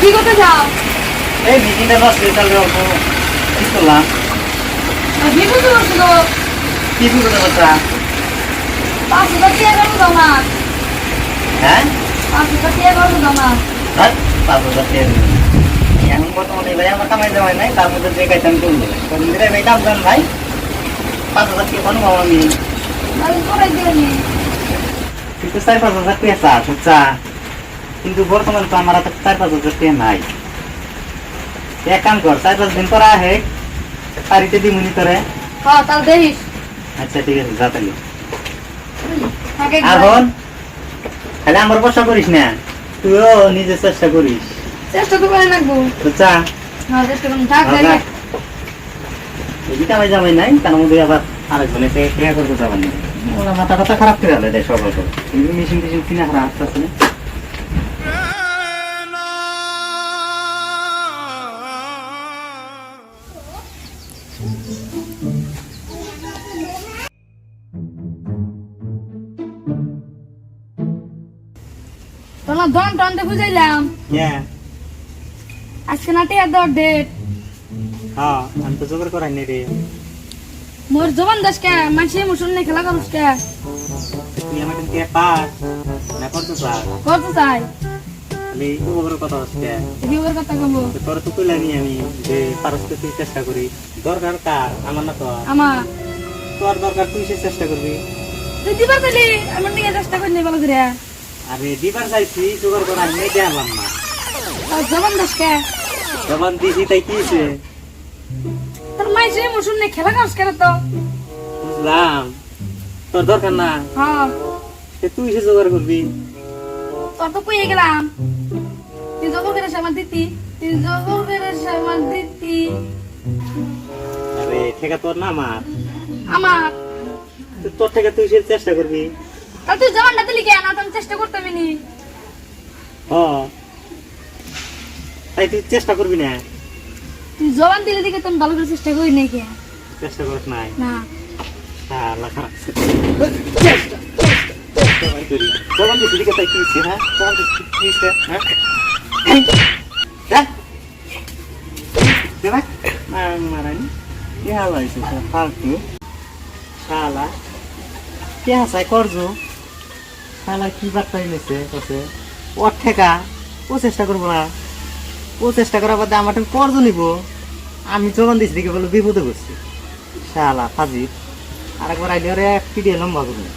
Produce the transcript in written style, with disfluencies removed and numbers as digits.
কি করতে যাও? এই বিজিটা বাস রেজাল্ট অল্প কি করলাম? কি করতে বলছো তো? কি করতে বাচ্চা? 5,000 টাকা করবো তোমার। হ্যাঁ 5,000 টাকা করবো তোমার। ধর 5,000 টাকা এখন বর্তমানে ভাই আমার কামাই দেওয়াই নাই তার মধ্যে যে কাজ আমি করবো কোনদিন ভাই কাজ দেন ভাই 5,000 টাকা কোনো পাবো আমি আমি করে দিইনি। কিন্তু 4-5,000 টাকা চা বুঝছা কিন্তু বর্তমানে তো আমার হাতে 4-5,000 টাকা নাই এক কাম কর 4-5 দিন পর আহে বাড়িতে দিমুনি তোরে হ্যাঁ তাও দেখিস। আচ্ছা ঠিক আছে যা তাহলে থাকে আর হন খালি আমার বসা করিস না তুইও নিজে চেষ্টা করিস চেষ্টা তো করে রাখবো। বুঝছা হ্যাঁ চেষ্টা করুন থাক হ্যাঁ, দেখে। এদিকে আমি জামাই নাই তার মধ্যে আবার আরেকজনে ক্রিয়া করতে যাবেন না ওরা মাথা কথা খারাপ করে আলে দেয় সব রকম কিন্তু মেশিন টেশিন কিনা খারাপ আস্তে আস্তে না তোমার ধন টনতে বুঝাইলাম হ্যাঁ আজকে না টিয়া দেওয়ার ডেট। হ্যাঁ আমি তো জোগাড় করাই নি রে মোর জবান দাস কে মানসি মুসুন নে খেলা করুস কে তুই আমাকে কে পাস না করতে পার কত চাই খালি উপর কথা হচ্ছে রিওর কথা কমবো তোর তো কইলানি আমি যে পারস তুই চেষ্টা করি দরকার কার আমার না তো আমার তোর দরকার তুই সে চেষ্টা করবি তুই দিবার তাহলে আমার নিয়ে চেষ্টা করে নি ভালো করে। আরে দিবার চাইছি জোগাড় করা নেই দেখালাম না আর জবান দাস কে যখন দিছি তাই কি হয়েছে তোর মাইসি মুসুন নে খেলা করুস কে তো। বুঝলাম তোর দরকার না হ্যাঁ তুই সে জোগাড় করবি তোর তো কইয়ে গেলাম তুই জবর করে সামান দিতি তুই জবর করে সামান দিতি আরে ঠেকা তোর না আমার আমার তোর থেকে তুই সে চেষ্টা করবি আর তুই জবানটা দিলি কেন আমি চেষ্টা করতাম নি। হ তাই তুই চেষ্টা করবি না তুই জবান দিলে দিকে তুমি ভালো করে চেষ্টা করি নাই কে চেষ্টা করিস নাই না শালা খারাপ জবান দিছি দিকে তাই কি হয়েছে হ্যাঁ জবান দিছি কি হয়েছে হ্যাঁ দেখ মারানি কি হাল হয়েছে ফালতু শালা কে হাসাই করছো শালা কি বার্তা এনেছে কছে ওর ঠেকা ও চেষ্টা করবো না ও চেষ্টা করার বাদে আমার কর্জ নিব আমি জবান দিছি দিকে বলে বিপদে করছি শালা ফাজিল আরেকবার আইলে ওরে পিডিয়ে লম্বা করবো